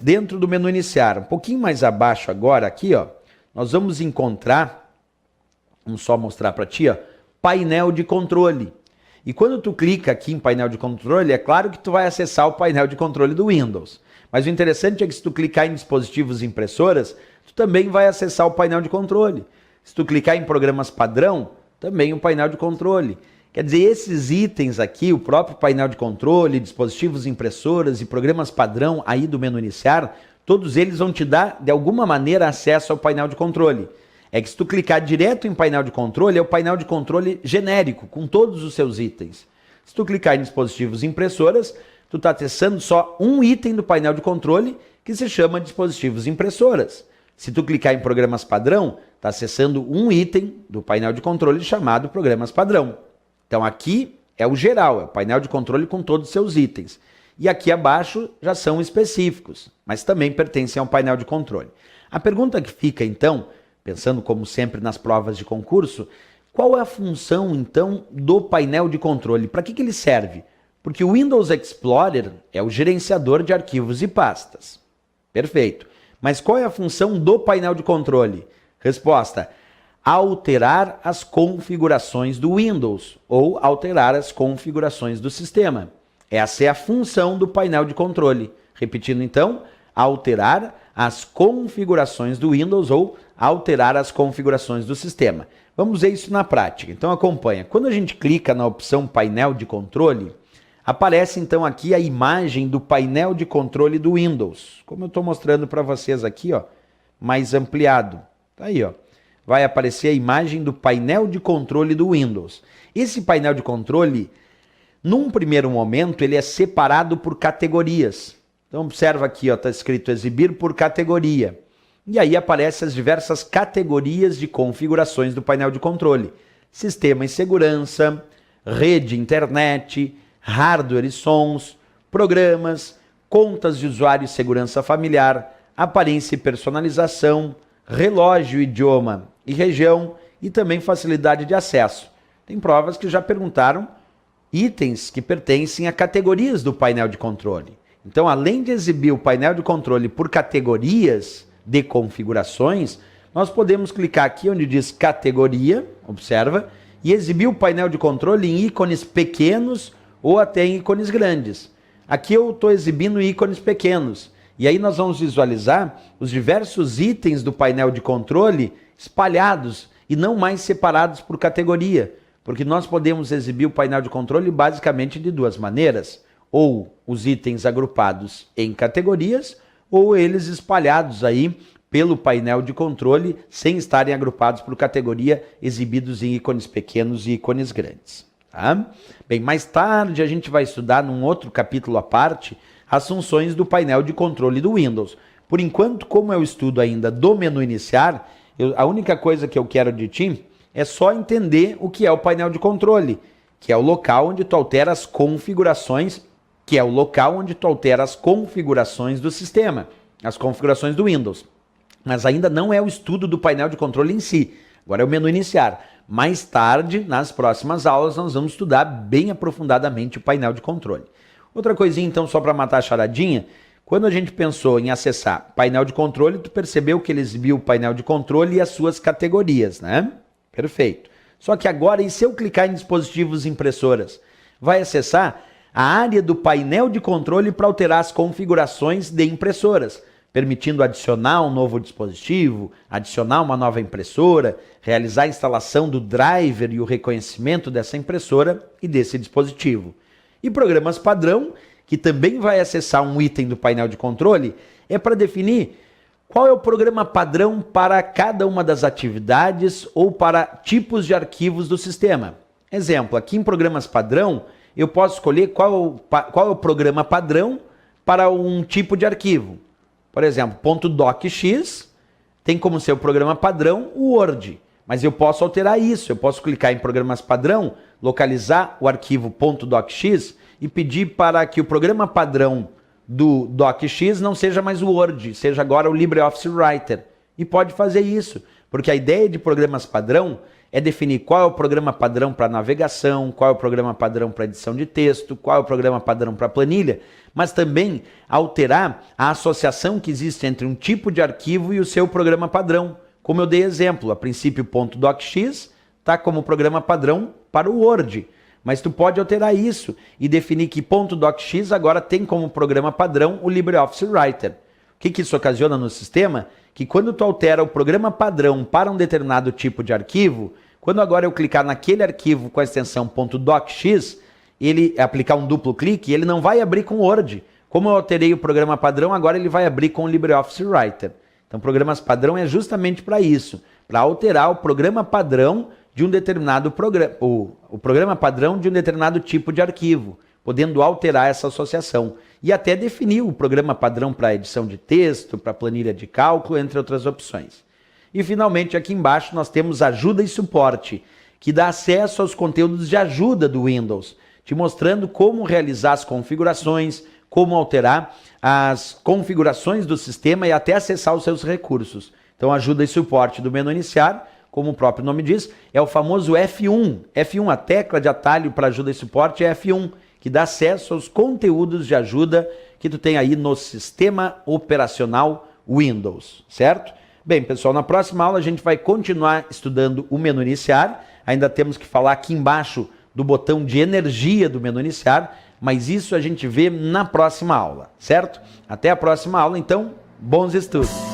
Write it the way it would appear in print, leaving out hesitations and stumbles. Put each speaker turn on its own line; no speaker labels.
dentro do menu iniciar. Um pouquinho mais abaixo agora, aqui, ó, nós vamos encontrar, vamos só mostrar para ti, ó, painel de controle. E quando tu clica aqui em painel de controle, é claro que tu vai acessar o painel de controle do Windows. Mas o interessante é que se tu clicar em dispositivos e impressoras, tu também vai acessar o painel de controle. Se tu clicar em programas padrão, também o painel de controle. Quer dizer, esses itens aqui, o próprio painel de controle, dispositivos e impressoras e programas padrão aí do menu iniciar, todos eles vão te dar, de alguma maneira, acesso ao painel de controle. É que se tu clicar direto em painel de controle, é o painel de controle genérico, com todos os seus itens. Se tu clicar em dispositivos e impressoras, tu está acessando só um item do painel de controle, que se chama dispositivos e impressoras. Se tu clicar em programas padrão, está acessando um item do painel de controle chamado programas padrão. Então aqui é o geral, é o painel de controle com todos os seus itens. E aqui abaixo já são específicos, mas também pertencem ao painel de controle. A pergunta que fica então, pensando como sempre nas provas de concurso, qual é a função então do painel de controle? Para que ele serve? Porque o Windows Explorer é o gerenciador de arquivos e pastas. Perfeito. Mas qual é a função do painel de controle? Resposta: alterar as configurações do Windows ou alterar as configurações do sistema. Essa é a função do painel de controle. Repetindo então, alterar as configurações do Windows ou alterar as configurações do sistema. Vamos ver isso na prática. Então acompanha. Quando a gente clica na opção painel de controle, aparece então aqui a imagem do painel de controle do Windows. Como eu estou mostrando para vocês aqui, ó, mais ampliado. Tá aí, ó. Vai aparecer a imagem do painel de controle do Windows. Esse painel de controle, num primeiro momento, ele é separado por categorias. Então observa aqui, ó, está escrito exibir por categoria. E aí aparecem as diversas categorias de configurações do painel de controle. Sistema e segurança, rede, internet, hardware e sons, programas, contas de usuário e segurança familiar, aparência e personalização, relógio, idioma e região e também facilidade de acesso. Tem provas que já perguntaram itens que pertencem a categorias do painel de controle. Então, além de exibir o painel de controle por categorias de configurações, nós podemos clicar aqui onde diz categoria, observa, e exibir o painel de controle em ícones pequenos ou até em ícones grandes. Aqui eu estou exibindo ícones pequenos. E aí nós vamos visualizar os diversos itens do painel de controle espalhados e não mais separados por categoria, porque nós podemos exibir o painel de controle basicamente de duas maneiras, ou os itens agrupados em categorias, ou eles espalhados aí pelo painel de controle, sem estarem agrupados por categoria, exibidos em ícones pequenos e ícones grandes. Tá? Bem, mais tarde a gente vai estudar num outro capítulo à parte as funções do painel de controle do Windows. Por enquanto, como eu estudo ainda do menu iniciar, a única coisa que eu quero de ti é só entender o que é o painel de controle, que é o local onde tu altera as configurações, do sistema, as configurações do Windows. Mas ainda não é o estudo do painel de controle em si. Agora é o menu iniciar. Mais tarde, nas próximas aulas, nós vamos estudar bem aprofundadamente o painel de controle. Outra coisinha, então, só para matar a charadinha, quando a gente pensou em acessar painel de controle, tu percebeu que ele exibiu o painel de controle e as suas categorias, né? Perfeito. Só que agora, e se eu clicar em dispositivos e impressoras? Vai acessar a área do painel de controle para alterar as configurações de impressoras, permitindo adicionar um novo dispositivo, adicionar uma nova impressora, realizar a instalação do driver e o reconhecimento dessa impressora e desse dispositivo. E programas padrão, que também vai acessar um item do painel de controle, é para definir qual é o programa padrão para cada uma das atividades ou para tipos de arquivos do sistema. Exemplo, aqui em programas padrão, eu posso escolher qual é o programa padrão para um tipo de arquivo. Por exemplo, .docx tem como seu programa padrão o Word, mas eu posso alterar isso, eu posso clicar em programas padrão, localizar o arquivo .docx e pedir para que o programa padrão do docx não seja mais o Word, seja agora o LibreOffice Writer. E pode fazer isso, porque a ideia de programas padrão é definir qual é o programa padrão para navegação, qual é o programa padrão para edição de texto, qual é o programa padrão para planilha, mas também alterar a associação que existe entre um tipo de arquivo e o seu programa padrão. Como eu dei exemplo, a princípio .docx está como programa padrão para o Word, mas tu pode alterar isso e definir que .docx agora tem como programa padrão o LibreOffice Writer. O que isso ocasiona no sistema? Que quando tu altera o programa padrão para um determinado tipo de arquivo, quando agora eu clicar naquele arquivo com a extensão .docx, ele aplicar um duplo clique, ele não vai abrir com o Word. Como eu alterei o programa padrão, agora ele vai abrir com o LibreOffice Writer. Então, programas padrão é justamente para isso, para alterar o programa padrão de um determinado programa, o programa padrão de um determinado tipo de arquivo, podendo alterar essa associação. E até definir o programa padrão para edição de texto, para planilha de cálculo, entre outras opções. E finalmente aqui embaixo nós temos ajuda e suporte, que dá acesso aos conteúdos de ajuda do Windows, te mostrando como realizar as configurações, como alterar as configurações do sistema e até acessar os seus recursos. Então ajuda e suporte do menu iniciar, como o próprio nome diz, é o famoso F1. F1, a tecla de atalho para ajuda e suporte é F1, que dá acesso aos conteúdos de ajuda que tu tem aí no sistema operacional Windows, certo? Bem, pessoal, na próxima aula a gente vai continuar estudando o menu iniciar. Ainda temos que falar aqui embaixo do botão de energia do menu iniciar, mas isso a gente vê na próxima aula, certo? Até a próxima aula, então, bons estudos!